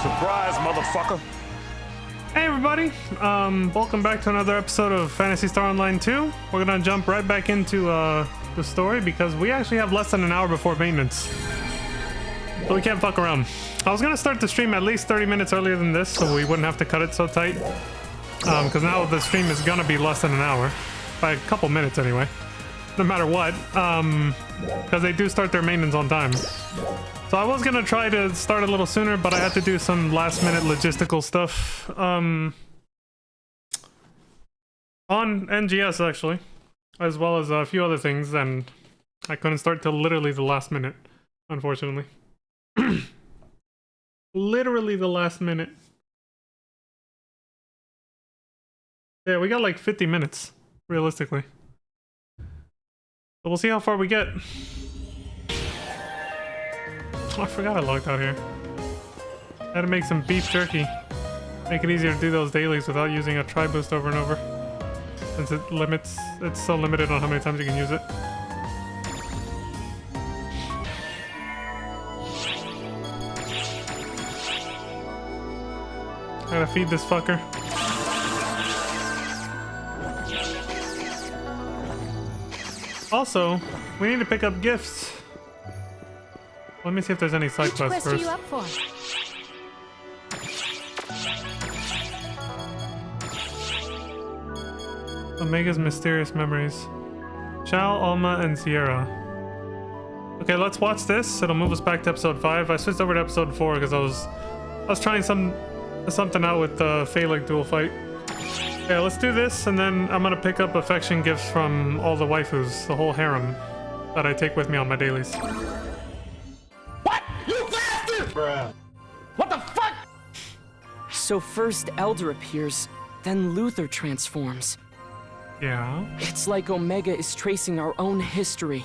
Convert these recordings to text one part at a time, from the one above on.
Surprise, motherfucker. Hey everybody, welcome back to another episode of Phantasy Star Online 2. We're gonna jump right back into the story because we actually have less than an hour before maintenance. So we can't fuck around. I was gonna start the stream at least 30 minutes earlier than this so we wouldn't have to cut it so tight. Because now the stream is gonna be less than an hour. By a couple minutes anyway. No matter what. Because they do start their maintenance on time. So I was gonna try to start a little sooner, but I had to do some last minute logistical stuff. On NGS actually. As well as a few other things, and I couldn't start till literally the last minute, unfortunately. Literally the last minute. Yeah, we got like 50 minutes, realistically. So we'll see how far we get. Oh, I forgot I logged out here. I had to make some beef jerky. Make it easier to do those dailies without using a try boost over and over. Since it's so limited on how many times you can use it. I gotta feed this fucker. Also, we need to pick up gifts. Let me see if there's any side quests first. Which quest are you up for? Omega's Mysterious Memories. Shao, Alma, and Sierra. Okay, let's watch this. It'll move us back to episode 5. I switched over to episode 4 because I was trying something out with the Phalanx dual fight. Yeah, let's do this, and then I'm gonna pick up affection gifts from all the waifus, the whole harem, that I take with me on my dailies. What? You bastard! Bruh. What the fuck? So first Elder appears, then Luther transforms. Yeah. It's like Omega is tracing our own history.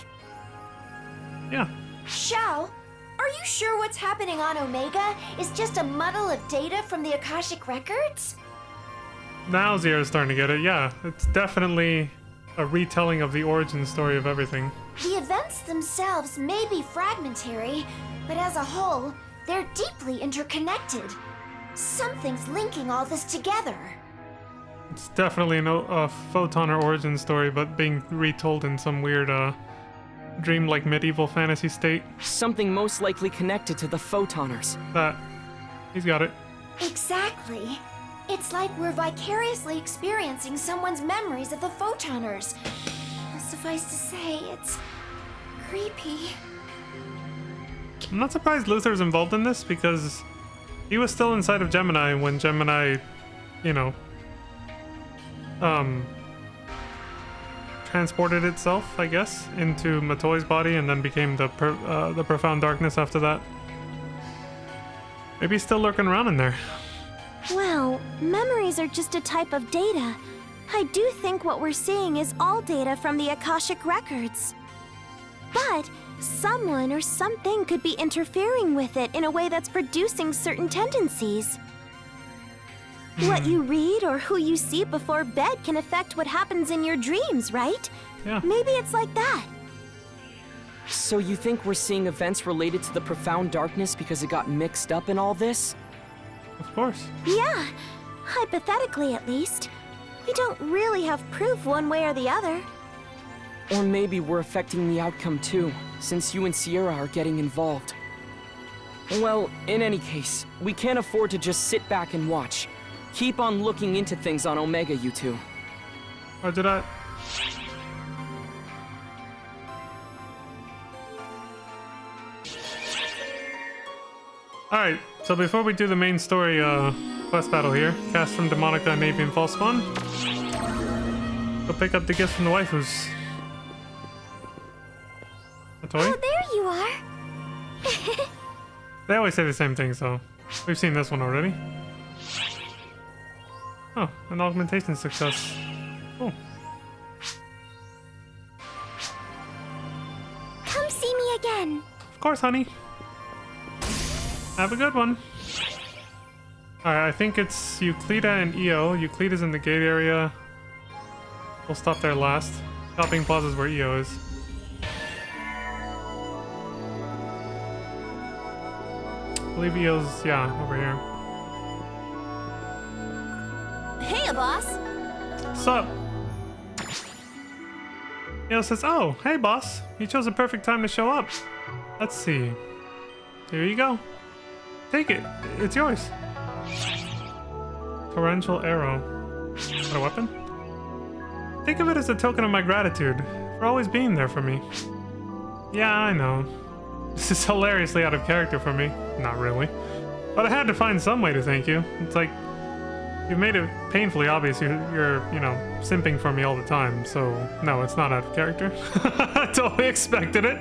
Yeah. Shao, are you sure what's happening on Omega is just a muddle of data from the Akashic Records? Now Zira's starting to get it. Yeah, it's definitely a retelling of the origin story of everything. The events themselves may be fragmentary, but as a whole, they're deeply interconnected. Something's linking all this together. It's definitely a photoner origin story, but being retold in some weird, dream-like medieval fantasy state. Something most likely connected to the Photoners. That. He's got it. Exactly. It's like we're vicariously experiencing someone's memories of the Photoners. Suffice to say, it's creepy. I'm not surprised Luther's involved in this, because he was still inside of Gemini when Gemini, you know, transported itself, I guess, into Matoi's body and then became the Profound Darkness after that. Maybe he's still lurking around in there. Well, memories are just a type of data. I do think what we're seeing is all data from the Akashic Records. But someone or something could be interfering with it in a way that's producing certain tendencies. What you read or who you see before bed can affect what happens in your dreams, right? Yeah. Maybe it's like that. So you think we're seeing events related to the Profound Darkness because it got mixed up in all this? Of course. Yeah, hypothetically at least. We don't really have proof one way or the other. Or maybe we're affecting the outcome too, since you and Sierra are getting involved. Well, in any case, we can't afford to just sit back and watch. Keep on looking into things on Omega, you two. Roger that. Alright, so before we do the main story quest battle here, cast from Demonica and Avian Falspawn, go pick up the gifts from the waifus. Matoi? Oh, there you are. They always say the same thing, so we've seen this one already. Oh, an augmentation success. Cool. Come see me again. Of course, honey. Have a good one. Alright, I think it's Euclida and EO. Euclida's in the gate area. We'll stop there last. Shopping plaza's where EO is. believe Eo's, yeah, over here. Hey, boss. Sup? Eo says, oh, hey boss. You chose a perfect time to show up. Let's see. Here you go. Take it. It's yours. Torrential arrow. Is that a weapon? Think of it as a token of my gratitude for always being there for me. Yeah, I know. This is hilariously out of character for me. Not really. But I had to find some way to thank you. It's like, you've made it painfully obvious you're, you know, simping for me all the time. So, no, it's not out of character. I totally expected it.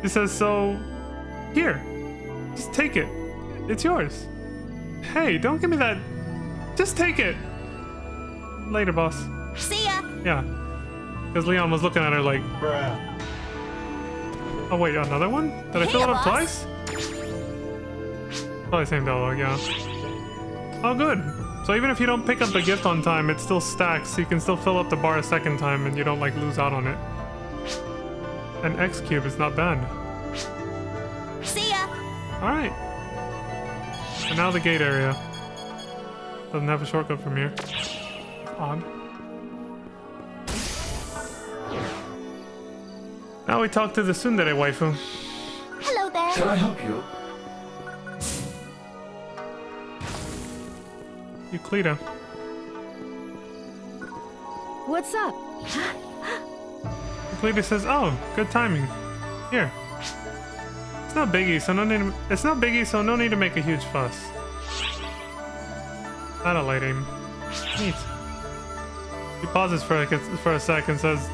He says, so, here. Just take it. It's yours. Hey, don't give me that. Just take it. Later, boss. See ya. Yeah. Because Leon was looking at her like, Bruh. oh wait, another one? Did I fill it up boss. twice? Probably same dialogue, yeah. Oh, good. So even if you don't pick up the gift on time, it still stacks, so you can still fill up the bar a second time and you don't like lose out on it. An X cube is not bad. See ya. Alright. And now the gate area. Doesn't have a shortcut from here. Odd. Now we talk to the tsundere waifu. Hello there. Can I help you? Euclida. What's up? Euclida says, "Oh, good timing. Here. It's no biggie, so no need to make a huge fuss." Not a light aim. Neat. He pauses for a sec and says,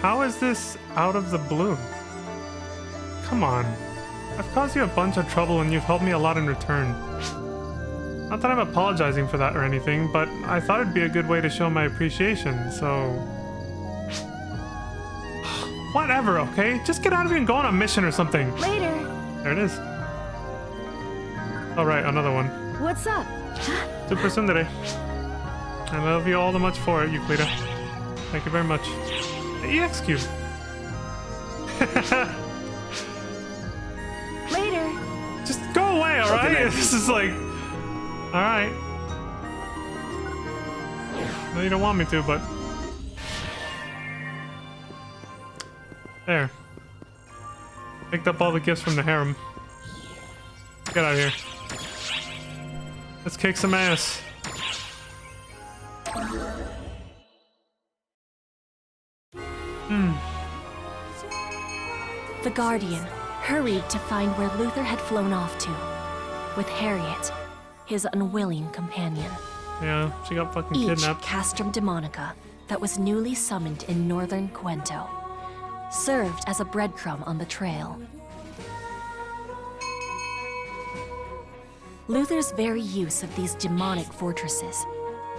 "How is this out of the blue? Come on. I've caused you a bunch of trouble and you've helped me a lot in return. Not that I'm apologizing for that or anything, but I thought it'd be a good way to show my appreciation, so..." Whatever, okay? Just get out of here and go on a mission or something. Later. There it is. Alright, another one. What's up? Super Tsundere. I love you all the much for it, Euclida. Thank you very much. The EX cube. Later. Just go away, alright? This is like... Alright. No, you don't want me to, but... There. Picked up all the gifts from the harem. Get out of here. Let's kick some ass. The Guardian hurried to find where Luther had flown off to, with Harriet, his unwilling companion. Yeah, she got fucking Each kidnapped. castrum demonica that was newly summoned in northern Cuento served as a breadcrumb on the trail. Luther's very use of these demonic fortresses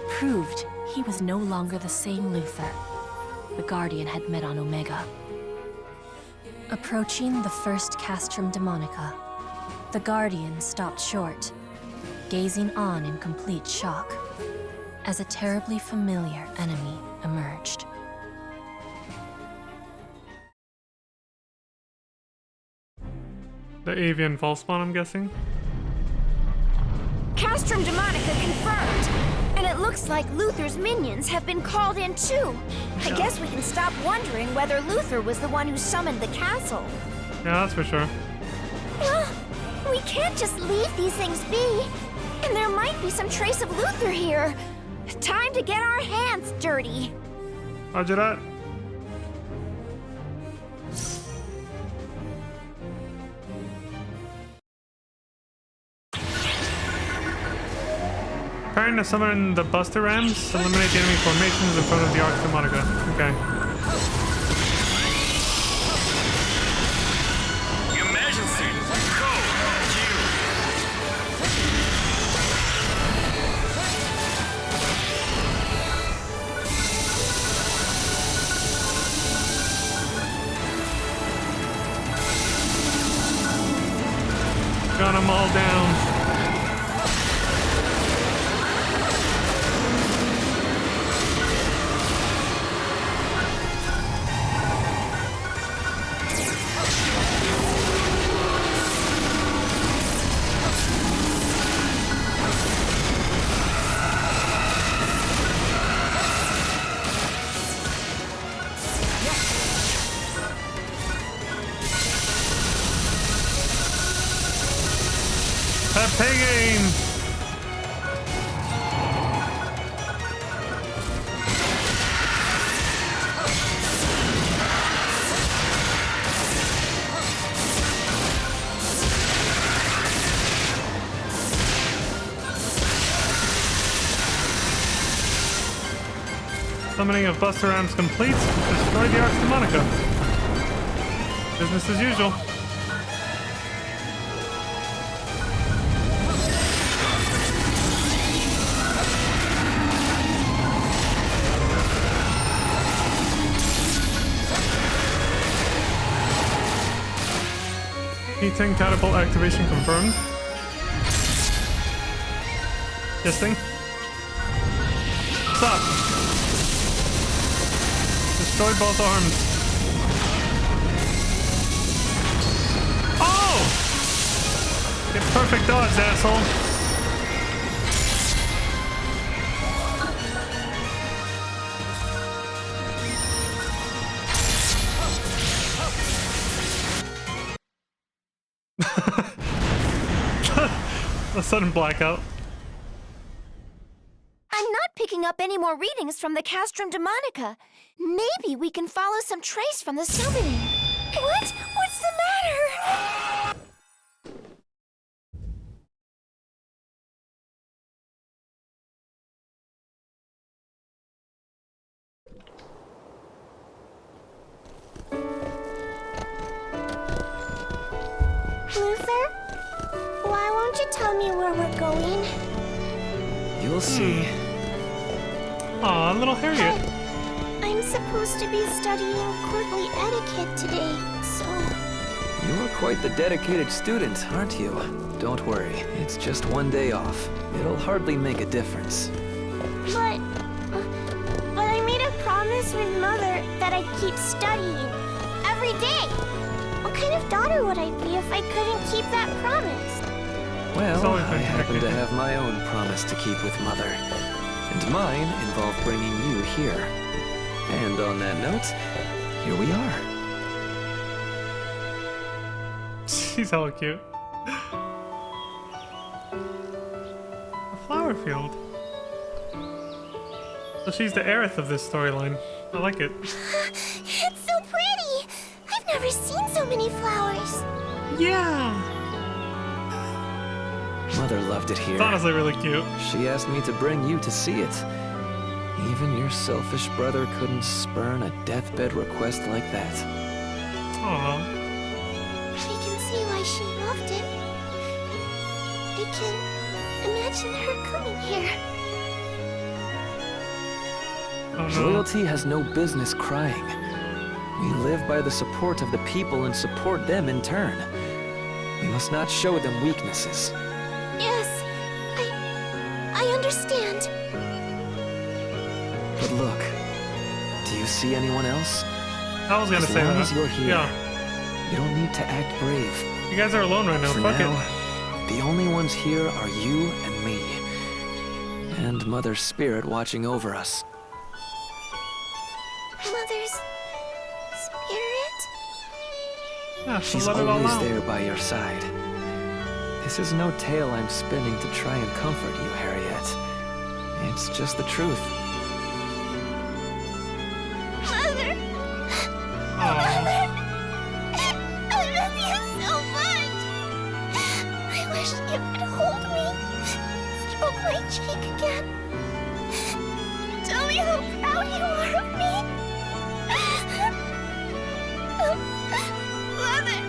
proved he was no longer the same Luther the Guardian had met on Omega. Approaching the first castrum demonica, the Guardian stopped short, gazing on in complete shock, as a terribly familiar enemy emerged. The avian false spawn, I'm guessing. Castrum Demonica confirmed. And it looks like Luther's minions have been called in too. I guess we can stop wondering whether Luther was the one who summoned the castle. Yeah, that's for sure. We can't just leave these things be. And there might be some trace of Luther here. Time to get our hands dirty. Roger that. Preparing to summon the Buster Rams, eliminate the enemy formations in front of the Arch Demonica. Okay. Your Majesty, go! Gun them all down. Pepe game. Summoning of Buster Rams complete. Destroy the Arch Demonica. Business as usual. P10 catapult activation confirmed. Testing. Stop. Destroy both arms. Oh! Get perfect dodge, asshole. A sudden blackout. I'm not picking up any more readings from the Castrum Demonica. Maybe we can follow some trace from the summoning. What? What's the matter? Luther? Why won't you tell me where we're going? You'll see. Aw, little Harriet. I'm supposed to be studying courtly etiquette today, so... You're quite the dedicated student, aren't you? Don't worry, it's just one day off. It'll hardly make a difference. But I made a promise with Mother that I'd keep studying. Every day. What kind of daughter would I be if I couldn't keep that promise? Well, always I been happen to connected. have my own promise to keep with Mother. And mine involved bringing you here. And on that note, here we are. She's hella cute. A flower field. So she's the heiress of this storyline. I like it. It's so pretty! I've never seen so many flowers. Yeah. Mother loved it here. It's honestly really cute. She asked me to bring you to see it. Even your selfish brother couldn't spurn a deathbed request like that. Aw. I can see why she loved it. I can imagine her coming here. Oh no. Royalty has no business crying. We live by the support of the people and support them in turn. We must not show them weaknesses. Yes, I understand. But look, do you see anyone else? I was gonna As say long that. as you're here, Yeah. you don't need to act brave. You guys are alone right now. For Fuck now, it. the only ones here are you and me. And Mother's spirit watching over us. Mother's spirit? Yeah, so She's let it all always out. there by your side. This is no tale I'm spinning to try and comfort you, Harriet. It's just the truth. Mother! Aw. I love you so much! I wish you could hold me, stroke my cheek again. Tell me how proud you are of me. Mother!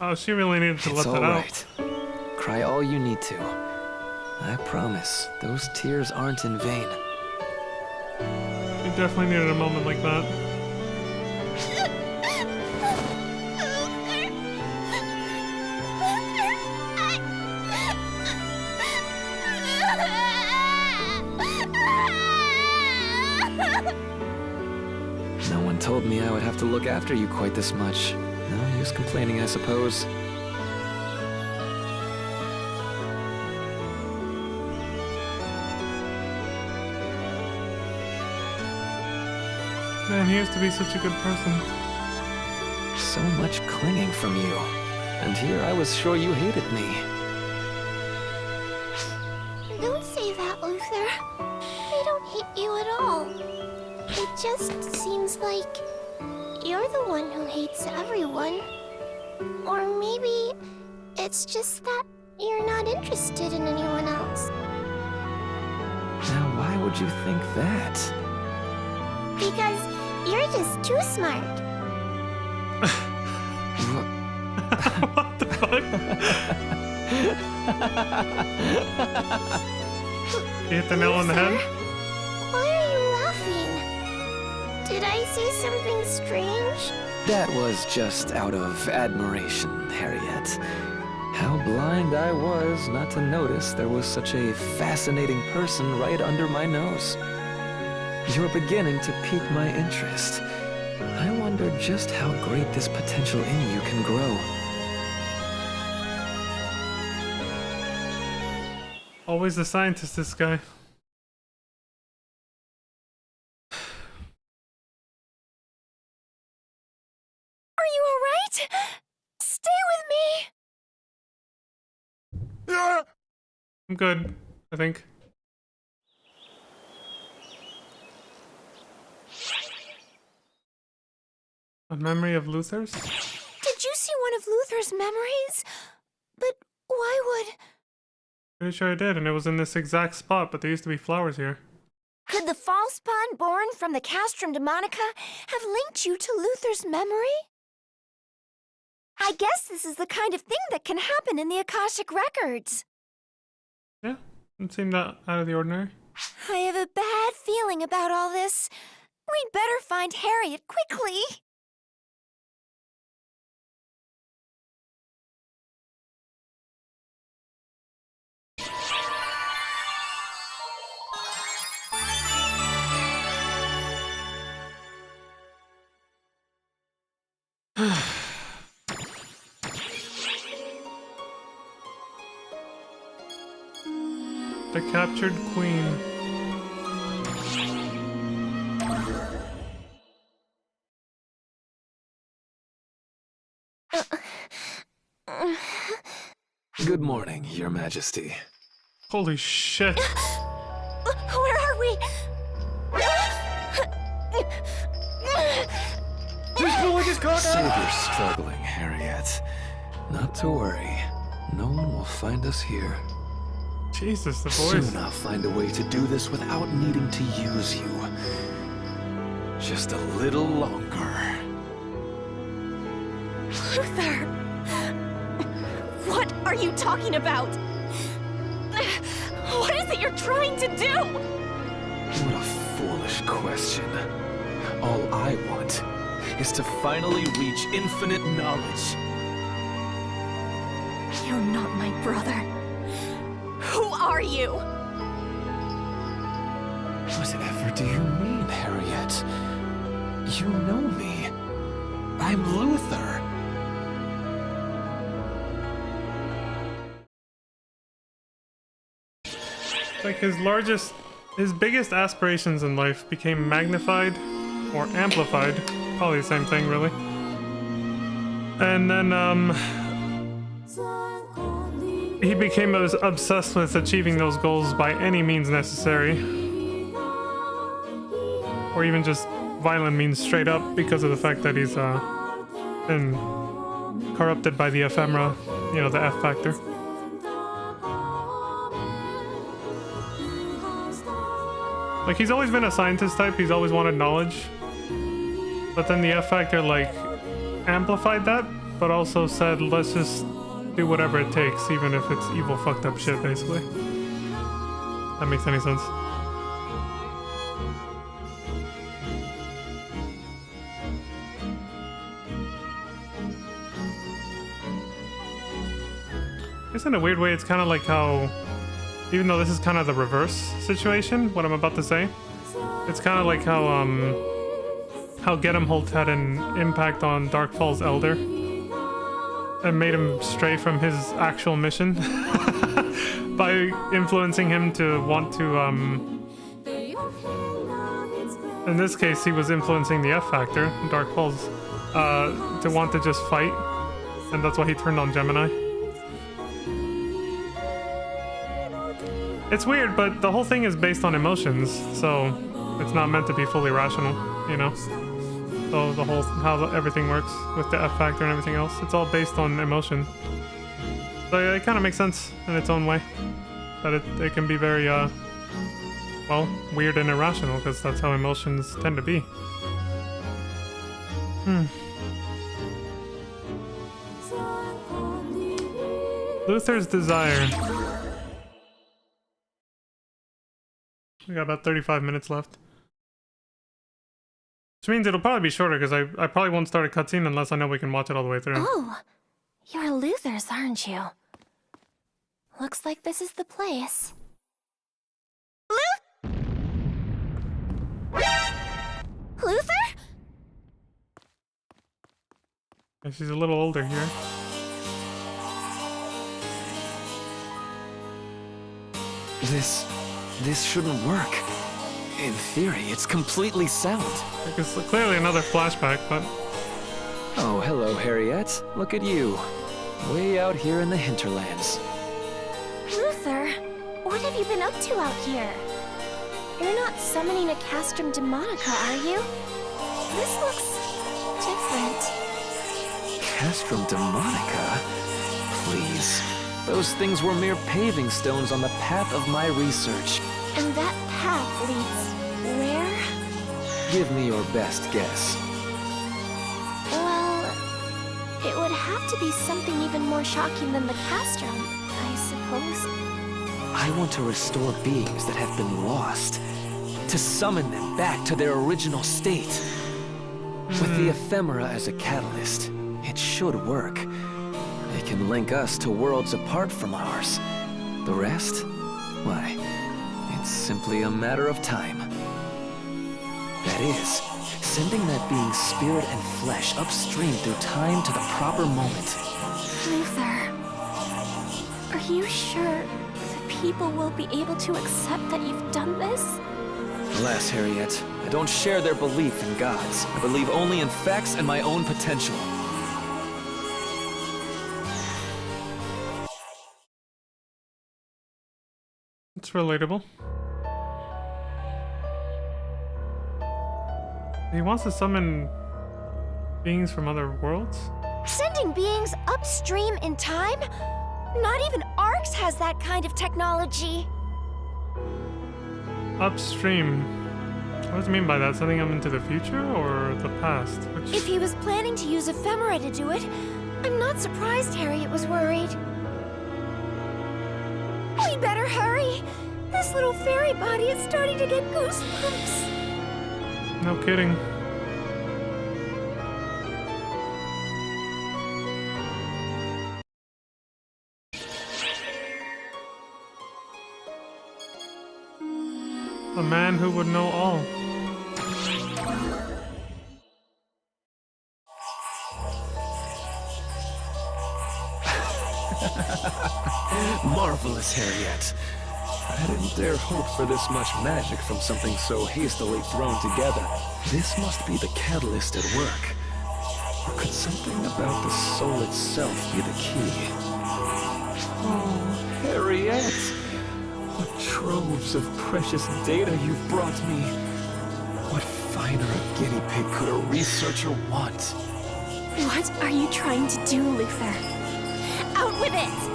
Oh, she really needed to It's let that all out. right. Cry all you need to. I promise, those tears aren't in vain. You definitely needed a moment like that. No one told me I would have to look after you quite this much. No use complaining, I suppose. Man, he used to be such a good person. So much clinging from you. And here I was sure you hated me. Don't say that, Luther. I don't hate you at all. It just seems like you're the one who hates everyone. Or maybe it's just that you're not interested in anyone else. Now, why would you think that? Because you're just too smart. What the fuck? You hit the nail on the head? Why are you laughing? Did I say something strange? That was just out of admiration, Harriet. How blind I was not to notice there was such a fascinating person right under my nose. You're beginning to pique my interest. I wonder just how great this potential in you can grow. Always the scientist, this guy. Are you alright? Stay with me! I'm good, I think. A memory of Luther's? Did you see one of Luther's memories? But why would... Pretty sure I did, and it was in this exact spot, but there used to be flowers here. Could the false spawn born from the Castrum Demonica have linked you to Luther's memory? I guess this is the kind of thing that can happen in the Akashic Records. Yeah, didn't seem that out of the ordinary. I have a bad feeling about all this. We'd better find Harriet quickly. The captured queen. Good morning, Your Majesty. Holy shit. Where are we? Save your struggling, Harriet. Not to worry. No one will find us here. Jesus, the Soon voice. I'll find a way to do this without needing to use you. Just a little longer. Luther! What are you talking about? What is it you're trying to do? What a foolish question. All I want is to finally reach infinite knowledge. You're not my brother. Who are you? Whatever do you mean, Harriet? You know me. I'm Luther. Like his biggest aspirations in life became magnified or amplified, probably the same thing really. And then he became obsessed with achieving those goals by any means necessary, or even just violent means straight up, because of the fact that he's been corrupted by the ephemera, you know, the F factor. Like, he's always been a scientist type, he's always wanted knowledge. But then the F factor, like, amplified that, but also said, let's just do whatever it takes, even if it's evil, fucked up shit, basically. That makes any sense. I guess in a weird way, it's kind of like how, even though this is kind of the reverse situation, what I'm about to say, it's kind of like how Gedemholt had an impact on Darkfall's Elder and made him stray from his actual mission by influencing him to want to In this case, he was influencing the F factor, Dark Pulse, to want to just fight, and that's why he turned on Gemini. It's weird, but the whole thing is based on emotions, so it's not meant to be fully rational, you know? So the whole, everything works with the F factor and everything else, it's all based on emotion. So yeah, it kind of makes sense in its own way, that it can be very, well, weird and irrational, because that's how emotions tend to be. Luther's Desire. We got about 35 minutes left. Which means it'll probably be shorter, because I probably won't start a cutscene unless I know we can watch it all the way through. Oh, you're Luther's, aren't you? Looks like this is the place. Luther? Yeah, she's a little older here. This shouldn't work. In theory, it's completely sound. It's clearly another flashback, but... Oh, hello, Harriet. Look at you. Way out here in the hinterlands. Luther, what have you been up to out here? You're not summoning a Castrum Demonica, are you? This looks different. Castrum Demonica? Please. Those things were mere paving stones on the path of my research. And that path leads where? Give me your best guess. Well, it would have to be something even more shocking than the Castrum, I suppose. I want to restore beings that have been lost. To summon them back to their original state. With the ephemera as a catalyst, it should work. It can link us to worlds apart from ours. The rest? Why, it's simply a matter of time. That is, sending that being's spirit and flesh upstream through time to the proper moment. Luther, are you sure the people will be able to accept that you've done this? Alas, Harriet, I don't share their belief in gods. I believe only in facts and my own potential. It's relatable. He wants to summon beings from other worlds? Sending beings upstream in time? Not even Arx has that kind of technology. Upstream. What does it mean by that? Sending them into the future or the past? Which... If he was planning to use ephemera to do it, I'm not surprised Harriet was worried. We better hurry. This little fairy body is starting to get goosebumps. No kidding. A man who would know all. Marvelous, Harriet. I didn't dare hope for this much magic from something so hastily thrown together. This must be the catalyst at work. Or could something about the soul itself be the key? Oh, Harriet! What troves of precious data you've brought me! What finer a guinea pig could a researcher want? What are you trying to do, Luther? Out with it!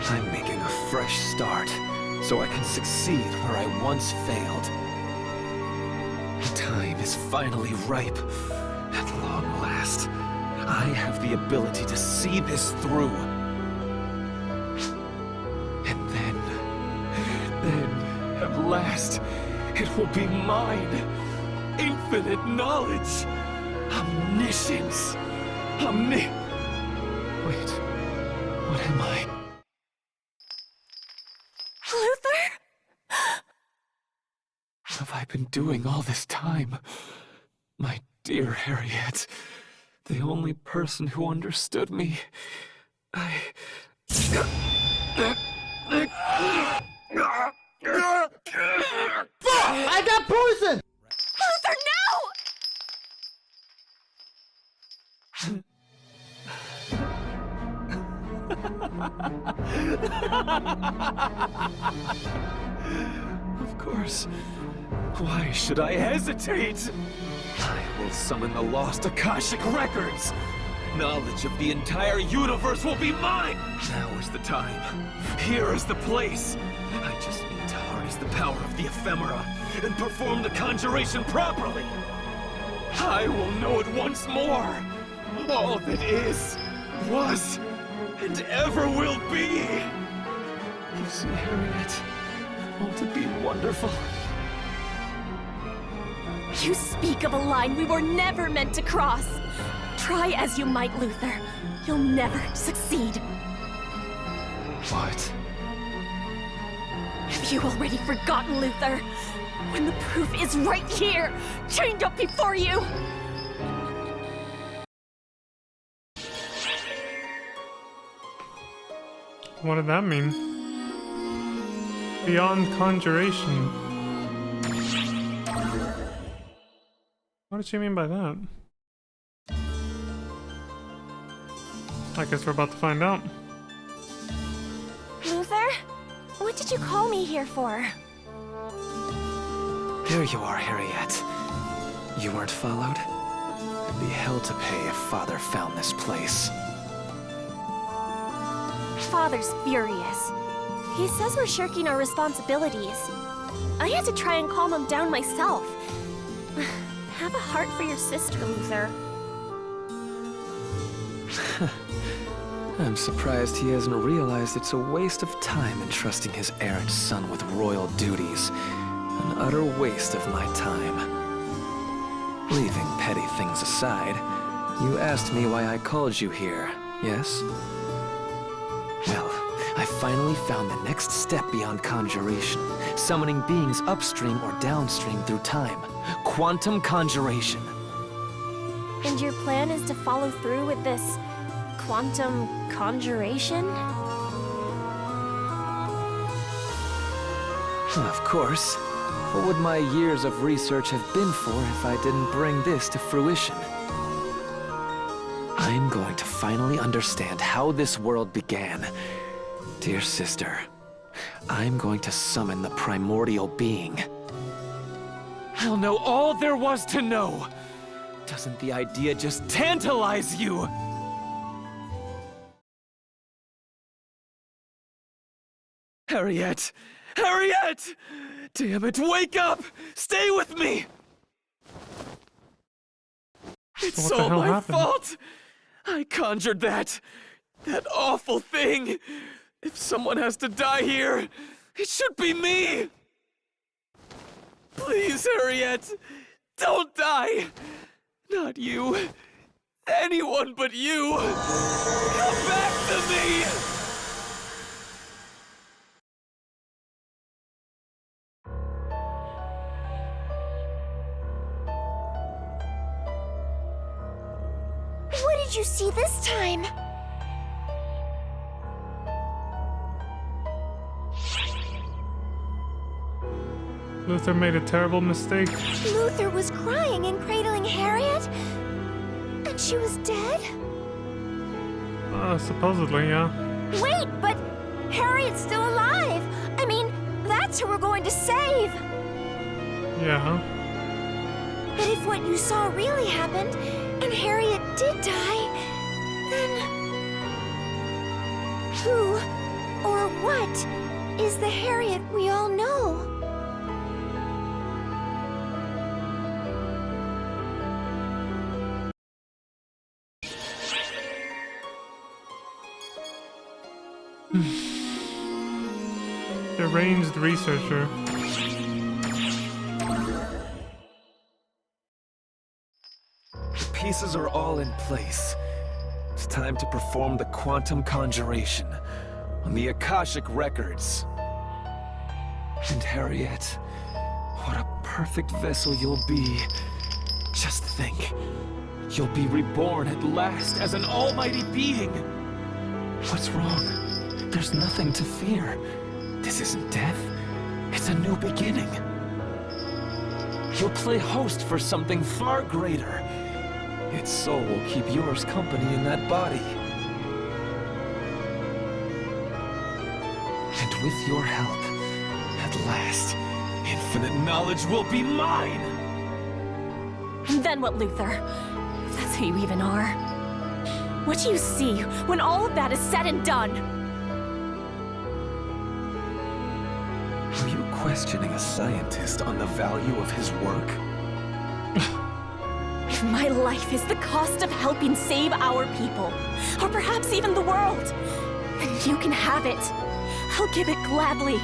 I'm making a fresh start, so I can succeed where I once failed. The time is finally ripe. At long last, I have the ability to see this through. And then, at last, it will be mine. Infinite knowledge. Omniscience. Wait, what am I? Luther? What have I been doing all this time? My dear Harriet, the only person who understood me. I got poison! Luther, no! Of course. Why should I hesitate? I will summon the lost Akashic Records. Knowledge of the entire universe will be mine! Now is the time. Here is the place. I just need to harness the power of the ephemera and perform the conjuration properly. I will know it once more. All that is, was, and ever will be. You see, Harriet, won't it be wonderful? You speak of a line we were never meant to cross. Try as you might, Luther. You'll never succeed. What? Have you already forgotten, Luther? When the proof is right here, chained up before you! What did that mean? Beyond conjuration. What did she mean by that? I guess we're about to find out. Luther? What did you call me here for? There you are, Harriet. You weren't followed? It'd be hell to pay if Father found this place. Father's furious. He says we're shirking our responsibilities. I had to try and calm him down myself. Have a heart for your sister, Luther. I'm surprised he hasn't realized it's a waste of time entrusting his errant son with royal duties. An utter waste of my time. Leaving petty things aside, you asked me why I called you here, yes? Well, I finally found the next step beyond conjuration, summoning beings upstream or downstream through time. Quantum conjuration. And your plan is to follow through with this quantum conjuration? Of course. What would my years of research have been for if I didn't bring this to fruition? I'm going to finally understand how this world began. Dear sister, I'm going to summon the primordial being. I'll know all there was to know. Doesn't the idea just tantalize you? Harriet! Harriet! Damn it, wake up! Stay with me! It's What the all hell my happened? fault! I conjured that awful thing! If someone has to die here, it should be me! Please, Harriet! Don't die! Not you. Anyone but you! Come back to me! What did you see this time? Luther made a terrible mistake. Luther was crying and cradling Harriet? And she was dead? Supposedly, yeah. Wait, but Harriet's still alive! I mean, that's who we're going to save! Yeah. But if what you saw really happened, and Harriet did die, then... who or what is the Harriet we all know? Deranged researcher. The pieces are all in place. It's time to perform the quantum conjuration on the Akashic Records. And Harriet, what a perfect vessel you'll be. Just think, you'll be reborn at last as an almighty being. What's wrong? There's nothing to fear. This isn't death. It's a new beginning. You'll play host for something far greater. Its soul will keep yours company in that body. And with your help, at last, infinite knowledge will be mine! Then what, Luther? If that's who you even are. What do you see when all of that is said and done? Are you questioning a scientist on the value of his work? If my life is the cost of helping save our people, or perhaps even the world, then you can have it. I'll give it gladly.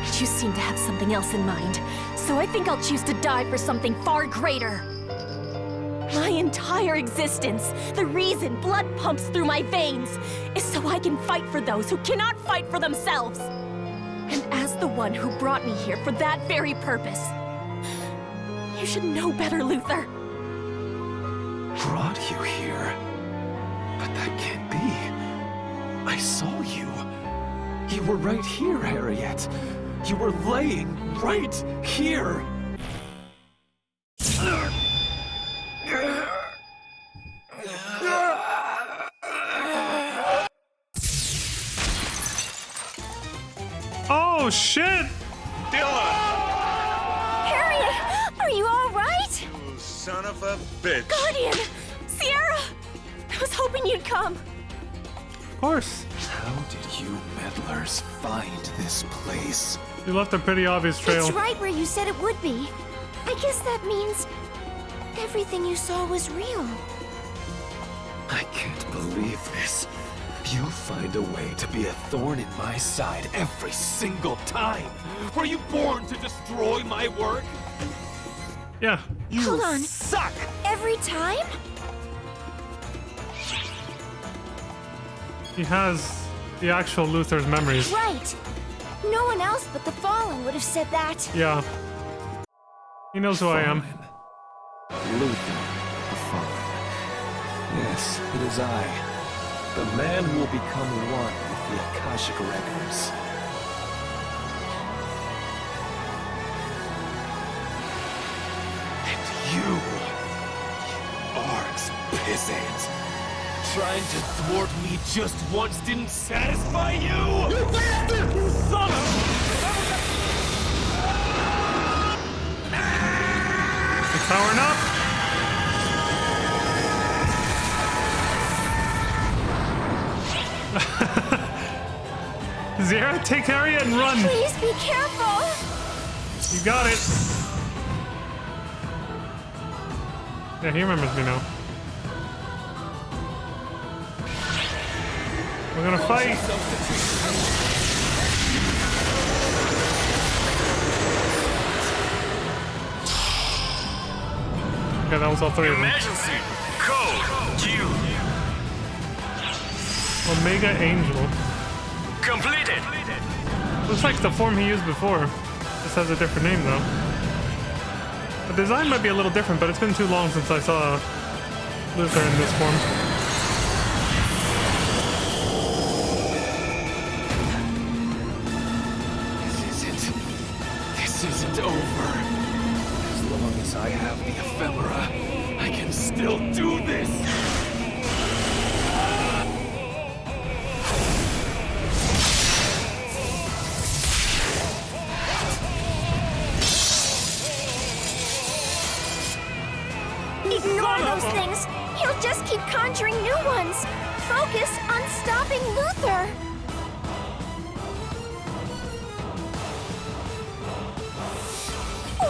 But you seem to have something else in mind, so I think I'll choose to die for something far greater. My entire existence, the reason blood pumps through my veins, is so I can fight for those who cannot fight for themselves. And as the one who brought me here for that very purpose, you should know better, Luther. Brought you here? But that can't be. I saw you. You were right here, Harriet. You were laying right here. Oh shit! Harriet, are you all right? You son of a bitch. Guardian! Sierra! I was hoping you'd come. Of course. How did you meddlers find this place? You left a pretty obvious trail. It's right where you said it would be. I guess that means everything you saw was real. I can't believe this. You find a way to be a thorn in my side every single time. Were you born to destroy my work? Yeah. Hold on. Suck! Every time? He has the actual Luther's memories. Right. No one else but the Fallen would have said that. Yeah. He knows who I am. Luther, the Fallen. Yes, it is I. The man who will become one with the Akashic Records. And you Arx peasant. Trying to thwart me just once didn't satisfy you? You bastard! You son of... It's powering up. Zara, take Harriet and run. Please be careful. You got it. Yeah, he remembers me now. We're gonna fight. Okay, that was all three of them. Emergency code Q. Omega Angel. Completed. Looks like the form he used before. This has a different name though. The design might be a little different, but it's been too long since I saw Luther in this form. This isn't over. As long as I have the ephemera, I can still do this. Ignore those things. He'll just keep conjuring new ones. Focus on stopping Luther.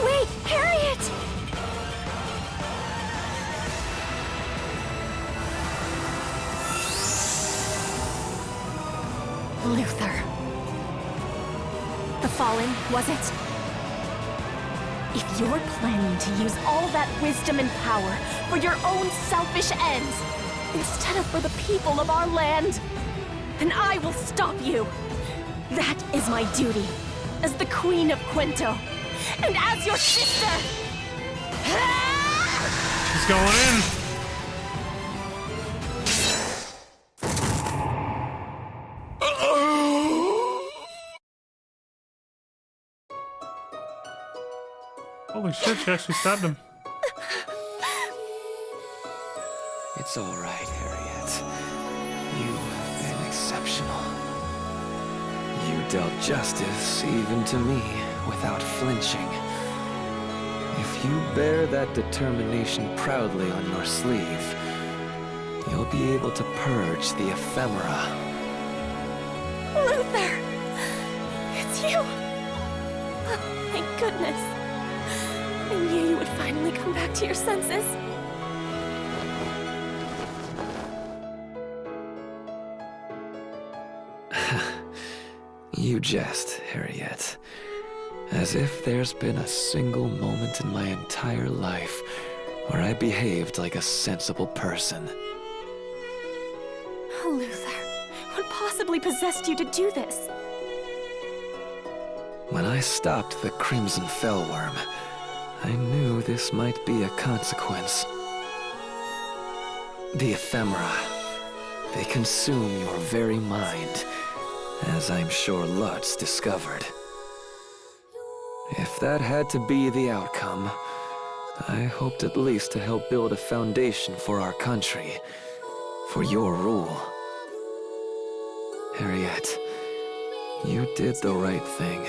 Wait, Harriet! Luther. The Fallen, was it? If you're planning to use all that wisdom and power for your own selfish ends, instead of for the people of our land, then I will stop you. That is my duty, as the Queen of Quinto, and as your sister! He's going in. Holy shit, she actually stabbed him. It's all right, Harriet. You have been exceptional. You dealt justice even to me without flinching. If you bear that determination proudly on your sleeve, you'll be able to purge the ephemera. Luther! It's you! Oh, thank goodness. I knew you would finally come back to your senses. You jest, Harriet. As if there's been a single moment in my entire life where I behaved like a sensible person. Oh, Luther, what possibly possessed you to do this? When I stopped the Crimson Fellworm, I knew this might be a consequence. The ephemera, they consume your very mind, as I'm sure Lutz discovered. If that had to be the outcome, I hoped at least to help build a foundation for our country, for your rule. Harriet, you did the right thing.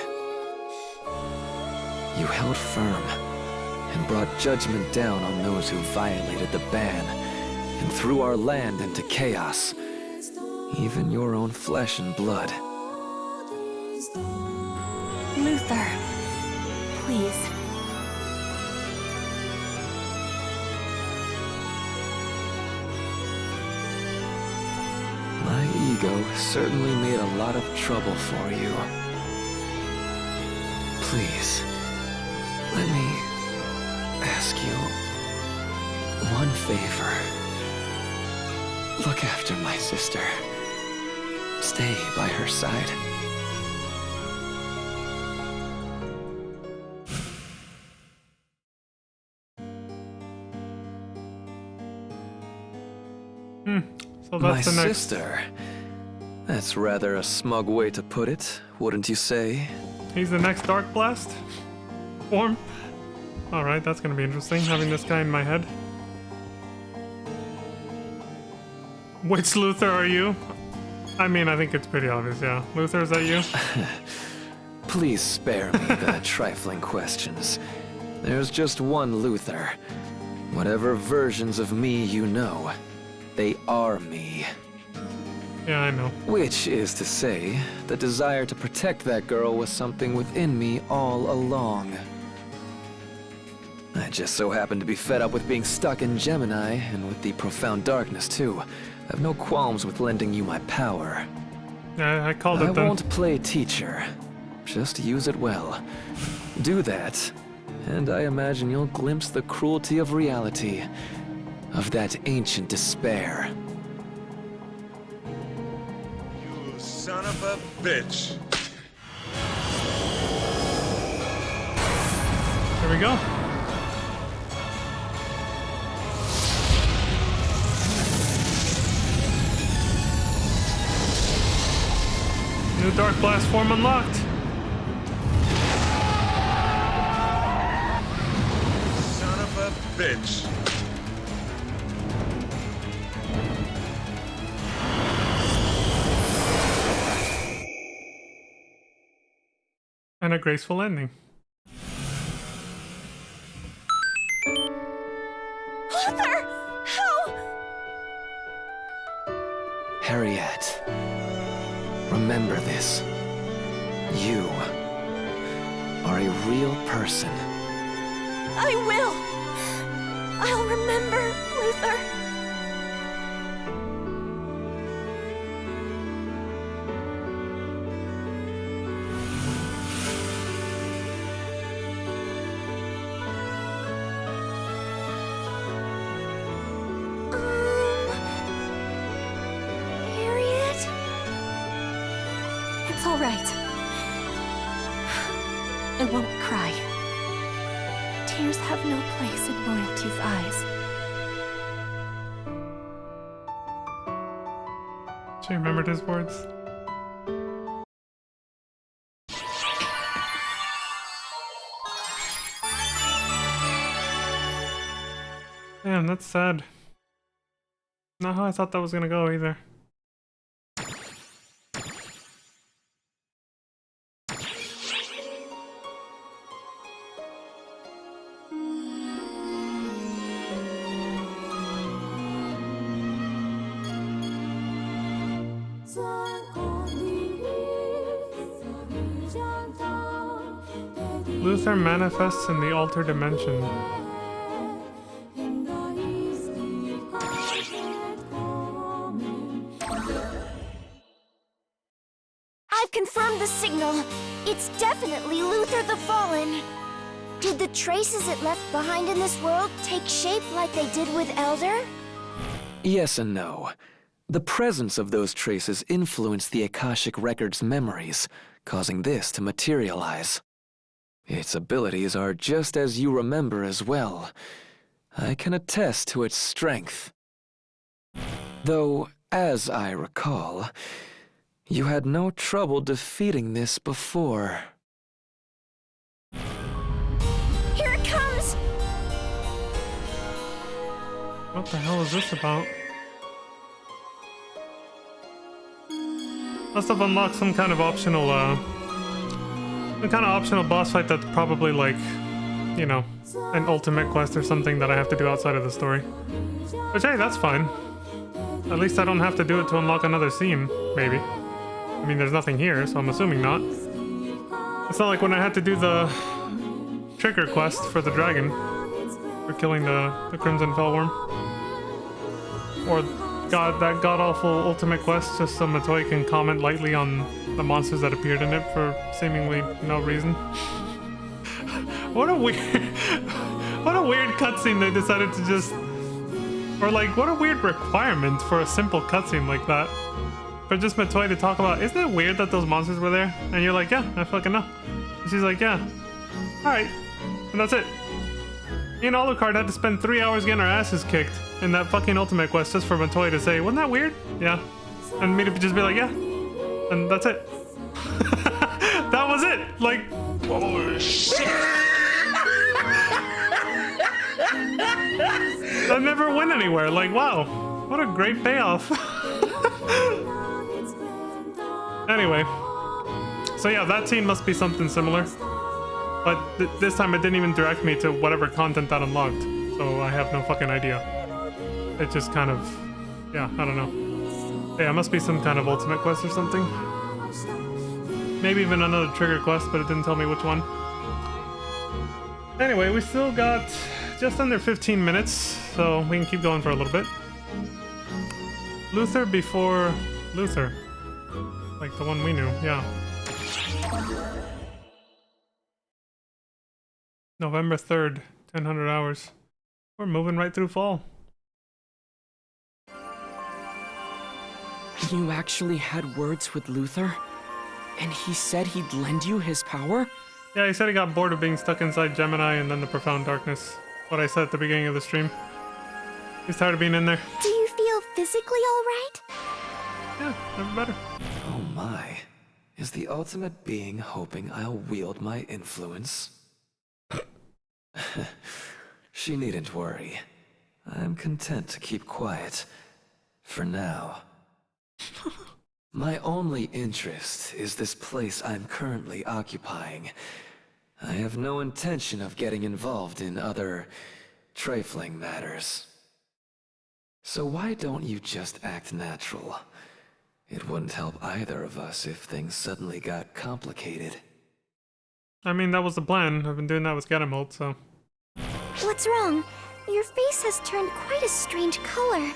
You held firm and brought judgment down on those who violated the ban and threw our land into chaos, even your own flesh and blood. Luther, please. My ego certainly made a lot of trouble for you. Please, let me ask you one favor. Look after my sister. Stay by her side. So My that's the next. sister? That's rather a smug way to put it, wouldn't you say? He's the next Dark Blast form. Alright, that's gonna be interesting, having this guy in my head. Which Luther are you? I mean, I think it's pretty obvious, yeah. Luther, is that you? Please spare me the trifling questions. There's just one Luther. Whatever versions of me you know, they are me. Yeah, I know. Which is to say, the desire to protect that girl was something within me all along. I just so happened to be fed up with being stuck in Gemini, and with the profound darkness too. I have no qualms with lending you my power. Yeah, I called it I then. won't play teacher. Just use it well. Do that, and I imagine you'll glimpse the cruelty of reality, of that ancient despair. You son of a bitch. Here we go. New Dark Blast form unlocked. Son of a bitch. And a graceful ending. Luther! How? Harriet, remember this. You are a real person. I will! I'll remember, Luther. Harriet? It's all right. I won't cry. Tears have no place in royalty's eyes. She remembered his words. that's sad. Not how I thought that was gonna go either. Luther manifests in the altered dimension. I've confirmed the signal. It's definitely Luther the Fallen. Did the traces it left behind in this world take shape like they did with Elder? Yes and no. The presence of those traces influenced the Akashic Record's memories, causing this to materialize. Its abilities are just as you remember as well. I can attest to its strength. Though, as I recall, you had no trouble defeating this before. Here it comes! What the hell is this about? Must have unlocked some kind of optional, boss fight that's probably like, you know, an ultimate quest or something that I have to do outside of the story. Which, hey, that's fine. At least I don't have to do it to unlock another scene, maybe. I mean, there's nothing here, so I'm assuming not. It's not like when I had to do the trigger quest for the dragon, for killing the Crimson Fellworm. Or that god-awful ultimate quest just so Matoi can comment lightly on the monsters that appeared in it for seemingly no reason. What a weird cutscene they decided to just... Or like, what a weird requirement for a simple cutscene like that. For just Matoi to talk about, isn't it weird that those monsters were there? And you're like, yeah, I fucking know. And she's like, yeah. Alright. And that's it. Me and Alucard had to spend 3 hours getting our asses kicked in that fucking ultimate quest just for Matoi to say, wasn't that weird? Yeah. And me to just be like, yeah. And that's it. That was it. Like, Oh, shit! I never went anywhere. Like, wow. What a great payoff. Anyway. So yeah, that scene must be something similar. But this time it didn't even direct me to whatever content that unlocked. So I have no fucking idea. It just kind of... Yeah, I don't know. Yeah, it must be some kind of ultimate quest or something. Maybe even another trigger quest, but it didn't tell me which one. Anyway, we still got just under 15 minutes, so we can keep going for a little bit. Luther before Luther. Like the one we knew, yeah. November 3rd, 1000 hours. We're moving right through fall. You actually had words with Luther? And he said he'd lend you his power? Yeah, he said he got bored of being stuck inside Gemini and then the profound darkness. What I said at the beginning of the stream. He's tired of being in there. Do you feel physically alright? Yeah, never better. Oh my. Is the ultimate being hoping I'll wield my influence? She needn't worry. I'm content to keep quiet. For now. My only interest is this place I'm currently occupying. I have no intention of getting involved in other trifling matters. So why don't you just act natural? It wouldn't help either of us if things suddenly got complicated. I mean, that was the plan. I've been doing that with Gadamold, so... What's wrong? Your face has turned quite a strange color.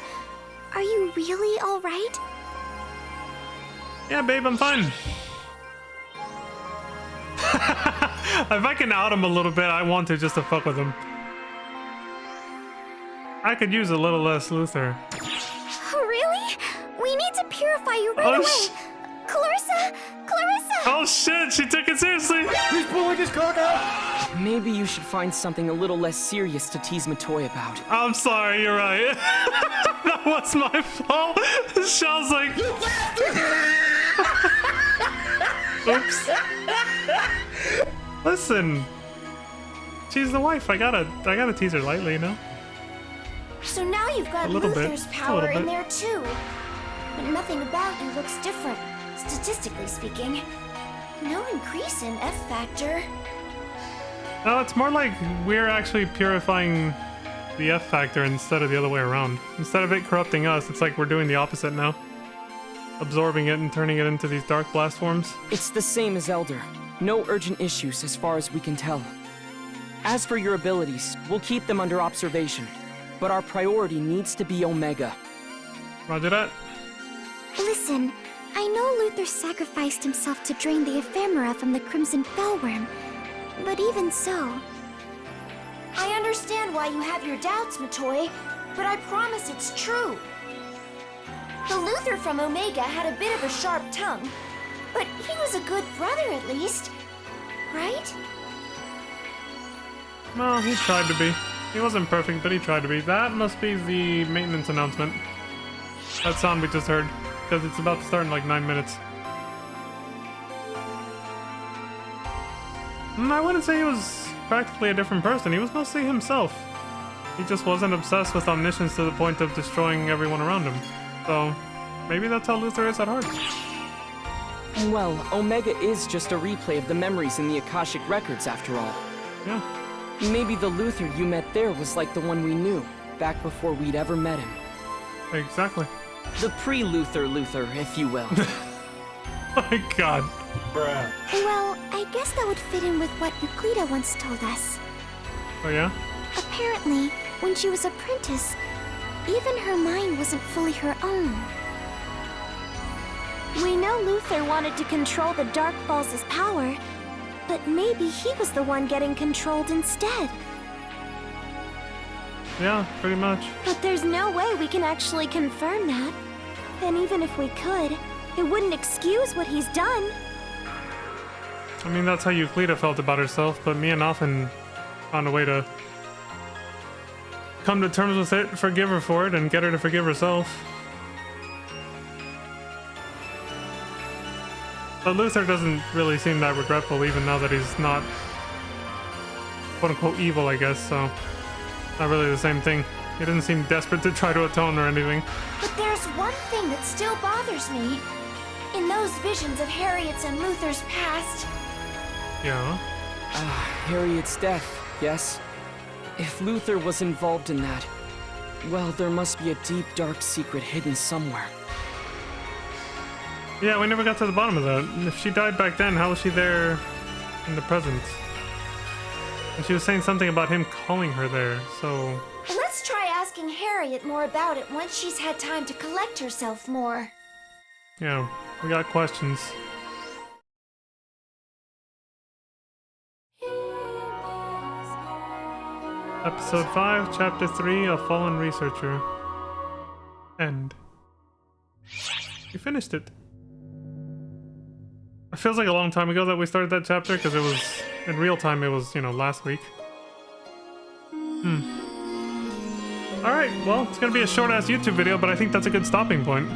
Are you really alright? Yeah, babe, I'm fine. If I can out him a little bit, I want to just to fuck with him. I could use a little less Luther. Oh, really? We need to purify you right away. Clarissa! Clarissa! Oh shit, she took it seriously. He's pulling his cock out! Maybe you should find something a little less serious to tease Matoi about. I'm sorry, you're right. That was my fault. Shell's like... Oops. Listen. She's the wife. I gotta tease her lightly, you know? So you've got A little bit. Luther's A power little in bit. there too. But nothing about you looks different, statistically speaking. No increase in F factor. No, it's more like we're actually purifying the F factor instead of the other way around. Instead of it corrupting us, it's like we're doing the opposite now. Absorbing it and turning it into these dark blast forms. It's the same as Elder. No urgent issues as far as we can tell. As for your abilities, we'll keep them under observation. But our priority needs to be Omega. Roger that. Listen, I know Luther sacrificed himself to drain the ephemera from the Crimson Fellworm, but even so... I understand why you have your doubts, Matoy, but I promise it's true. The Luther from Omega had a bit of a sharp tongue, but he was a good brother at least, right? No, he tried to be. He wasn't perfect, but he tried to be. That must be the maintenance announcement. That sound we just heard, because it's about to start in like 9 minutes. I wouldn't say he was practically a different person. He was mostly himself. He just wasn't obsessed with omniscience to the point of destroying everyone around him. So, maybe that's how Luther is at heart. Well, Omega is just a replay of the memories in the Akashic Records after all. Yeah. Maybe the Luther you met there was like the one we knew, back before we'd ever met him. Exactly. The pre-Luther Luther, if you will. My god. Bruh. Well, I guess that would fit in with what Euclida once told us. Oh yeah? Apparently, when she was apprentice, even her mind wasn't fully her own. We know Luther wanted to control the Dark Falls' power, but maybe he was the one getting controlled instead. Yeah, pretty much. But there's no way we can actually confirm that. And even if we could, it wouldn't excuse what he's done. I mean, that's how Euclida felt about herself, but me and Alphen found a way to come to terms with it, forgive her for it, and get her to forgive herself. But Luther doesn't really seem that regretful, even now that he's not quote-unquote evil, I guess, so not really the same thing. He doesn't seem desperate to try to atone or anything. But there's one thing that still bothers me. In those visions of Harriet's and Luther's past, Yeah? Harriet's death, yes? If Luther was involved in that, well, there must be a deep, dark secret hidden somewhere. Yeah, we never got to the bottom of that. If she died back then, how was she there in the present? And she was saying something about him calling her there, so... let's try asking Harriet more about it once she's had time to collect herself more. Yeah, we got questions. Episode 5, Chapter 3, A Fallen Researcher. End. We finished it. It feels like a long time ago that we started that chapter, because it was, in real time, it was, you know, last week. Alright, well, it's gonna be a short-ass YouTube video, but I think that's a good stopping point.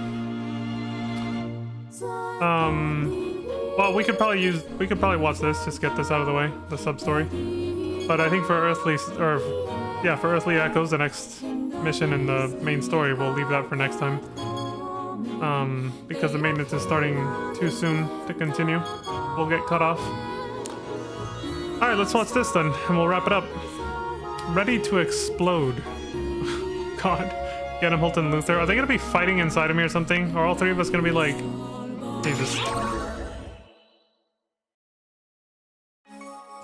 Well, we could probably watch this, just get this out of the way, the sub-story. But I think for Earthly Echoes, the next mission in the main story, we'll leave that for next time. Because the maintenance is starting too soon to continue. We'll get cut off. Alright, let's watch this then, and we'll wrap it up. Ready to explode. God. Get him, Holton, Luther. Are they gonna be fighting inside of me or something? Or all three of us gonna be like... Jesus.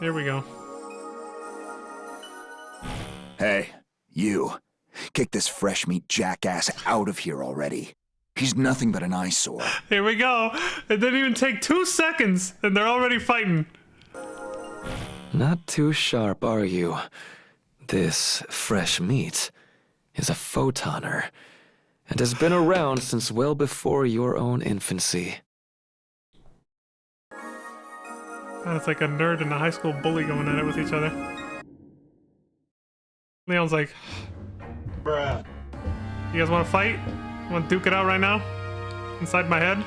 Here we go. Hey, you. Kick this fresh meat jackass out of here already. He's nothing but an eyesore. Here we go. It didn't even take 2 seconds, and they're already fighting. Not too sharp, are you? This fresh meat is a photoner, and has been around since well before your own infancy. It's like a nerd and a high school bully going at it with each other. Leon's like, Bruh. you guys want to fight? Want to duke it out right now? Inside my head?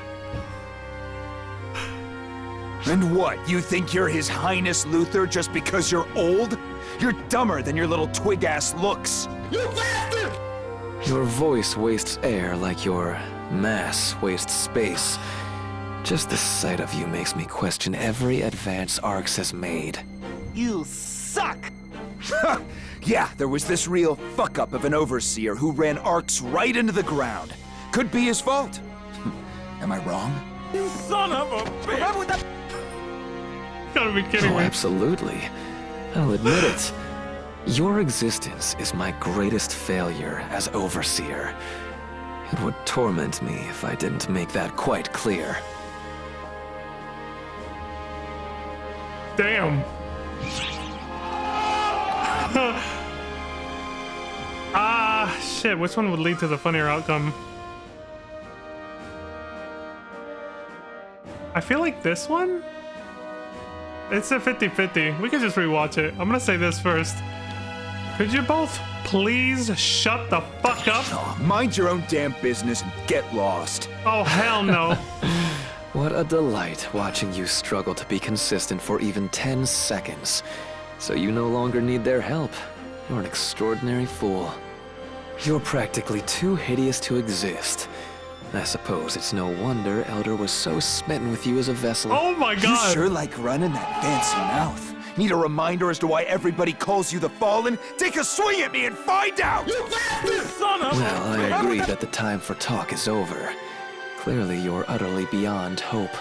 And what, you think you're His Highness Luther just because you're old? You're dumber than your little twig-ass looks. You bastard! Your voice wastes air like your mass wastes space. Just the sight of you makes me question every advance Arx has made. You suck! Yeah, there was this real fuck-up of an overseer who ran Arx right into the ground. Could be his fault. Am I wrong? You son of a bitch! Gotta be kidding Oh, me. absolutely. I'll admit it. Your existence is my greatest failure as Overseer. It would torment me if I didn't make that quite clear. Damn. Shit, which one would lead to the funnier outcome? I feel like this one? It's a 50-50. We can just rewatch it. I'm gonna say this first. Could you both please shut the fuck up? Oh, mind your own damn business and get lost. Oh, hell no. What a delight watching you struggle to be consistent for even 10 seconds. So you no longer need their help. You're an extraordinary fool. You're practically too hideous to exist. I suppose it's no wonder Elder was so smitten with you as a vessel. Oh my You god. sure like running that fancy mouth. Need a reminder as to why everybody calls you the Fallen? Take a swing at me and find out! You son of Well, I agree that the time for talk is over. Clearly, you're utterly beyond hope.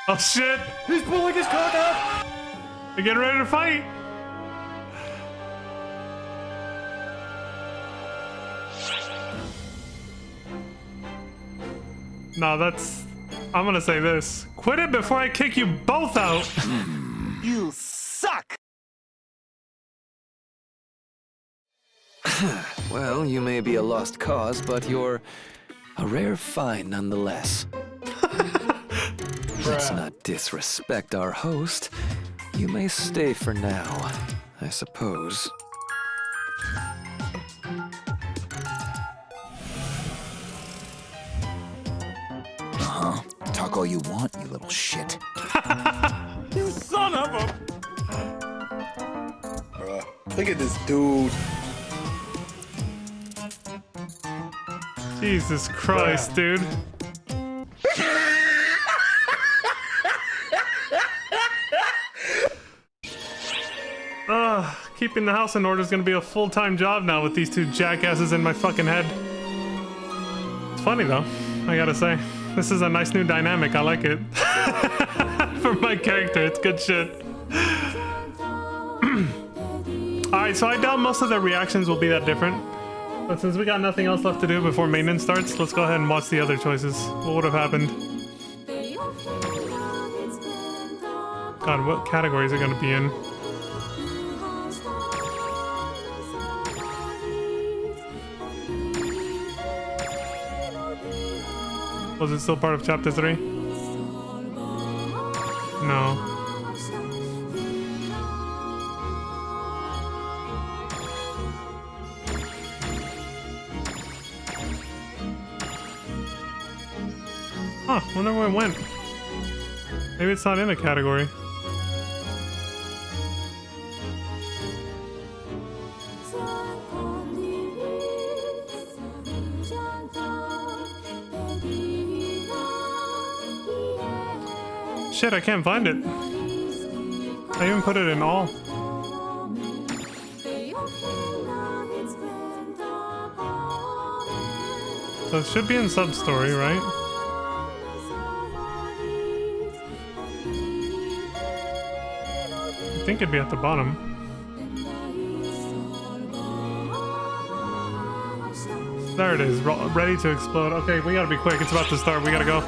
Oh shit. He's pulling his cock out! They're getting ready to fight. No, that's... I'm gonna say this. Quit it before I kick you both out. You suck! Well, you may be a lost cause, but you're a rare find nonetheless. Let's not disrespect our host. You may stay for now, I suppose. Talk all you want, you little shit. You son of a... Look at this dude. Jesus Christ, dude. Keeping the house in order is gonna be a full-time job now with these two jackasses in my fucking head. It's funny though, I gotta say. This is a nice new dynamic, I like it. For my character, it's good shit. Alright, so I doubt most of the reactions will be that different. But since we got nothing else left to do before maintenance starts, let's go ahead and watch the other choices. What would have happened? God, what category is it gonna be in? Was it still part of chapter 3? No. Huh, wonder where it went. Maybe it's not in a category. Shit, I can't find it. I even put it in all. So it should be in sub-story, right? I think it'd be at the bottom. There it is, ready to explode. Okay, we gotta be quick, it's about to start, we gotta go.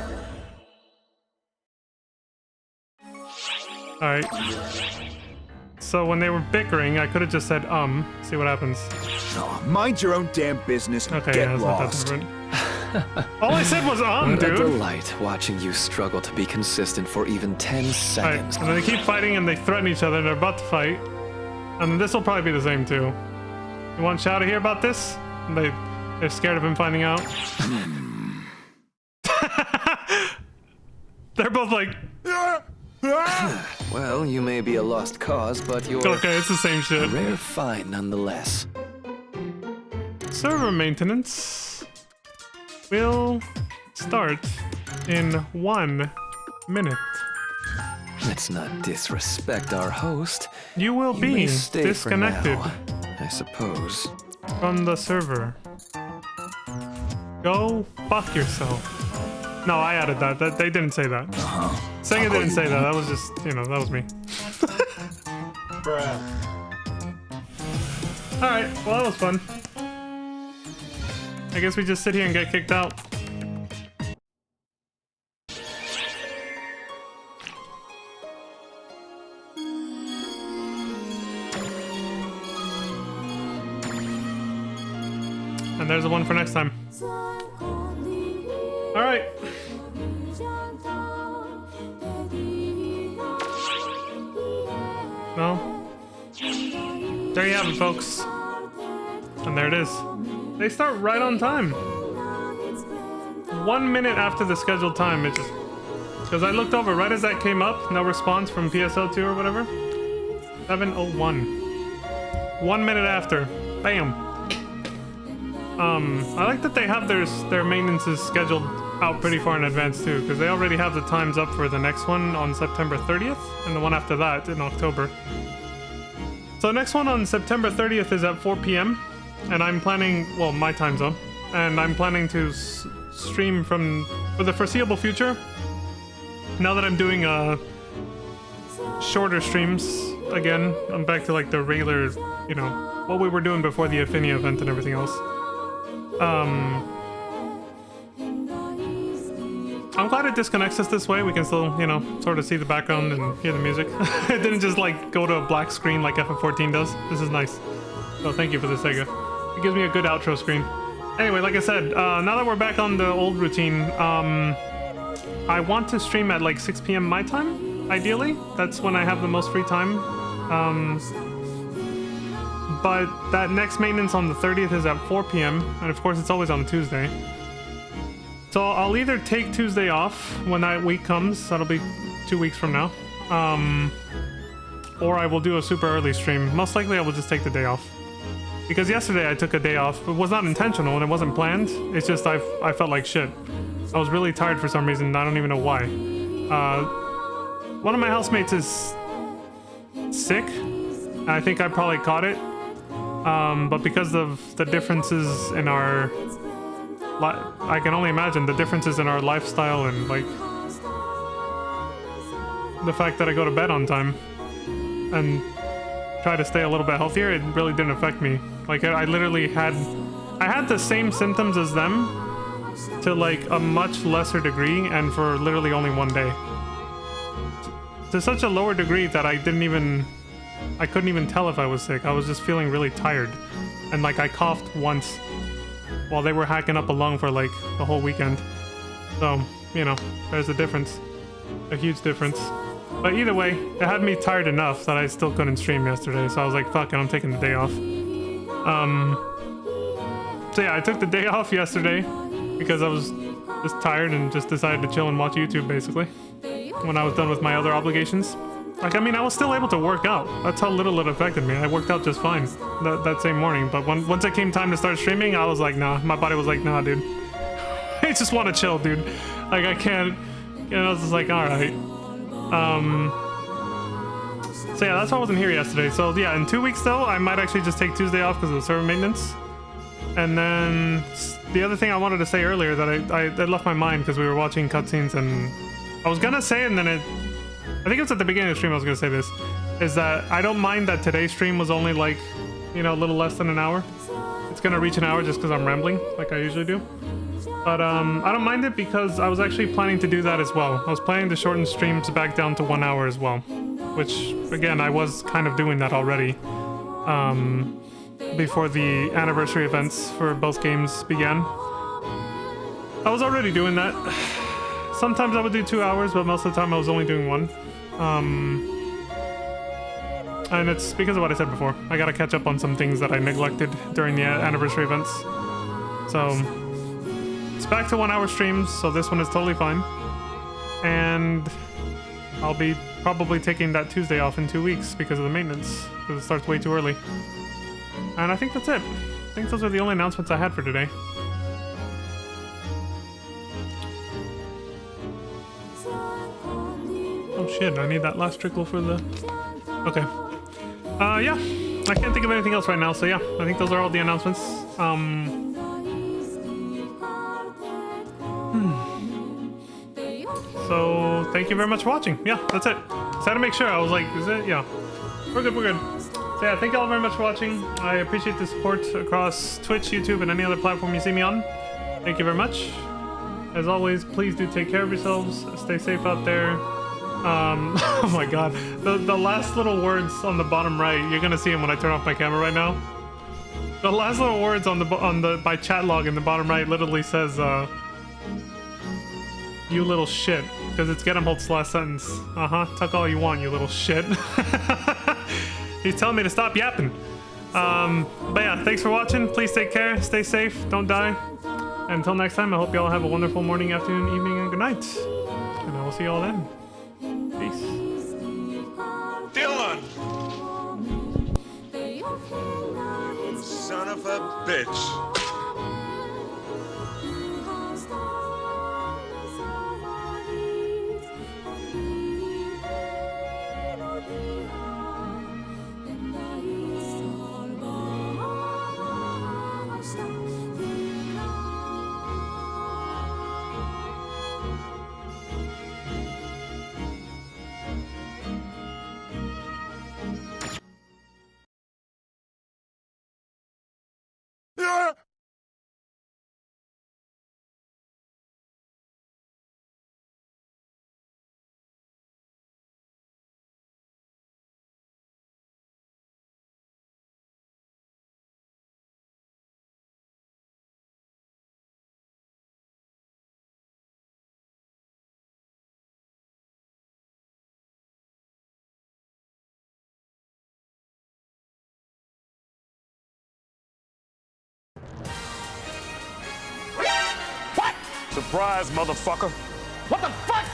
Alright. So when they were bickering, I could have just said, see what happens. Oh, mind your own damn business and Okay, get yeah, it's not that lost. different. All I said was, What a dude! delight watching you struggle to be consistent for even 10 Alright, seconds. and then they keep fighting and they threaten each other, they're about to fight. And then this will probably be the same too. You want Shao to hear about this? They're scared of him finding out. They're both like... Well, you may be a lost cause, but you're Okay, it's the same a shit. rare find nonetheless. server maintenance will start in 1 minute. Let's not disrespect our host. You will You be may stay for disconnected now, I suppose. from the server. Go fuck yourself. No, I added that. They didn't say that. Saying it didn't say that. That was just, you know, that was me. Bruh. Alright, well, that was fun. I guess we just sit here and get kicked out. And there's the one for next time. Alright. No. There you have it, folks. And there it is. They start right on time. 1 minute after the scheduled time. It just... Because I looked over right as that came up. No response from PSO2 or whatever. 7:01. 1 minute after. Bam. I like that they have their maintenances scheduled out pretty far in advance too, because they already have the times up for the next one on September 30th, and the one after that in October. So the next one on September 30th is at 4 p.m., and I'm planning, well, my time zone, and I'm planning to stream for the foreseeable future. Now that I'm doing shorter streams again, I'm back to like the regular, you know, what we were doing before the Affinia event and everything else. I'm glad it disconnects us this way. We can still, you know, sort of see the background and hear the music. It didn't just like go to a black screen like FF14 does. This is nice. So thank you for this, Sega. It gives me a good outro screen. Anyway, like I said, now that we're back on the old routine, I want to stream at like 6 p.m. my time, ideally. That's when I have the most free time. But that next maintenance on the 30th is at 4 p.m. And of course, it's always on a Tuesday. So I'll either take Tuesday off when that week comes. That'll be 2 weeks from now. Or I will do a super early stream. Most likely I will just take the day off. Because yesterday I took a day off. It was not intentional and it wasn't planned. It's just I felt like shit. I was really tired for some reason. I don't even know why. One of my housemates is sick. I think I probably caught it. But because of the differences in our... I can only imagine the differences in our lifestyle and like... the fact that I go to bed on time. And try to stay a little bit healthier, it really didn't affect me. Like, I literally had... I had the same symptoms as them to like a much lesser degree and for literally only 1 day. To such a lower degree that I couldn't even tell if I was sick. I was just feeling really tired. And like I coughed once while they were hacking up a lung for like the whole weekend. So, you know, there's a difference. A huge difference. But either way, it had me tired enough that I still couldn't stream yesterday. So I was like, fuck it, I'm taking the day off. So yeah, I took the day off yesterday because I was just tired and just decided to chill and watch YouTube basically. When I was done with my other obligations. Like, I mean, I was still able to work out. That's how little it affected me. I worked out just fine that same morning. But once it came time to start streaming, I was like, nah. My body was like, nah, dude. I just want to chill, dude. Like, I can't... And I was just like, alright. So yeah, that's why I wasn't here yesterday. So yeah, in 2 weeks though, I might actually just take Tuesday off because of the server maintenance. And then the other thing I wanted to say earlier that I left my mind because we were watching cutscenes and... I was gonna say it and then I think it was at the beginning of the stream I was gonna say this, is that I don't mind that today's stream was only like, you know, a little less than an hour. It's gonna reach an hour just because I'm rambling, like I usually do. But I don't mind it because I was actually planning to do that as well. I was planning to shorten streams back down to 1 hour as well. Which, again, I was kind of doing that already. Before the anniversary events for both games began. I was already doing that. Sometimes I would do 2 hours, but most of the time I was only doing 1. And it's because of what I said before. I gotta catch up on some things that I neglected during the anniversary events. So, it's back to 1 hour streams, so this one is totally fine. And I'll be probably taking that Tuesday off in 2 weeks because of the maintenance, because it starts way too early. And I think that's it. think those are the only announcements I had for today. Oh shit, I need that last trickle for the... Okay. Yeah. I can't think of anything else right now, so yeah. I think those are all the announcements. So, thank you very much for watching. Yeah, that's it. Just had to make sure. I was like, is it? Yeah. We're good, we're good. So yeah, thank you all very much for watching. I appreciate the support across Twitch, YouTube, and any other platform you see me on. Thank you very much. As always, please do take care of yourselves. Stay safe out there. Oh my god. The last little words on the bottom right, you're gonna see them when I turn off my camera right now. The last little words on my chat log in the bottom right literally says, you little shit. Because it's Getamholt's last sentence. Tuck all you want, you little shit. He's telling me to stop yapping. But yeah, thanks for watching. Please take care, stay safe, don't die. Until next time, I hope you all have a wonderful morning, afternoon, evening, and good night. And I will see you all then. Peace. Dylan! Son of a bitch. Surprise, motherfucker! What the fuck?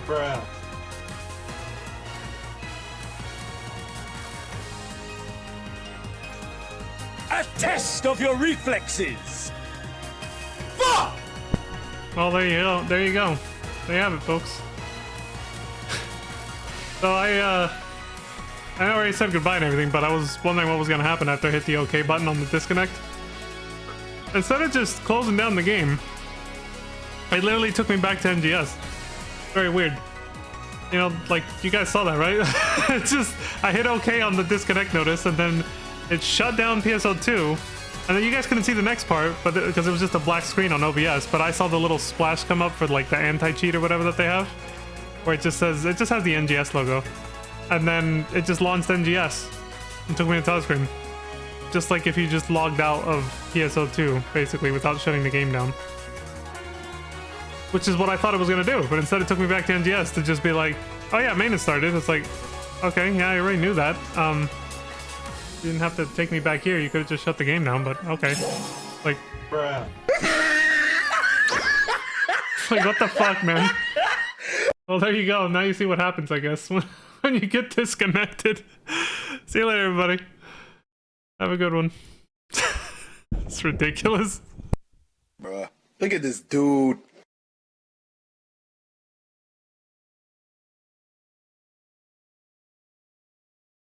Bruh. A test of your reflexes! Fuck! Well, there you go. There you go. There you have it, folks. So I already said goodbye and everything, but I was wondering what was gonna happen after I hit the OK button on the disconnect. Instead of just closing down the game, it literally took me back to NGS. Very weird. You know, like, you guys saw that, right? It's just, I hit OK on the disconnect notice, and then it shut down PSO2, and then you guys couldn't see the next part, but because it was just a black screen on OBS, but I saw the little splash come up for like the anti-cheat or whatever that they have, where it just says, it just has the NGS logo, and then it just launched NGS and took me to the title screen. Just like if you just logged out of PSO2, basically, without shutting the game down. Which is what I thought it was gonna do, but instead it took me back to NGS to just be like, oh yeah, maintenance started. It's like, okay, yeah, I already knew that. You didn't have to take me back here. You could have just shut the game down, but okay. Like, Bruh. like what the fuck, man? Well, there you go. Now you see what happens, I guess, when you get disconnected. See you later, everybody. Have a good one. It's ridiculous. Bruh, look at this dude.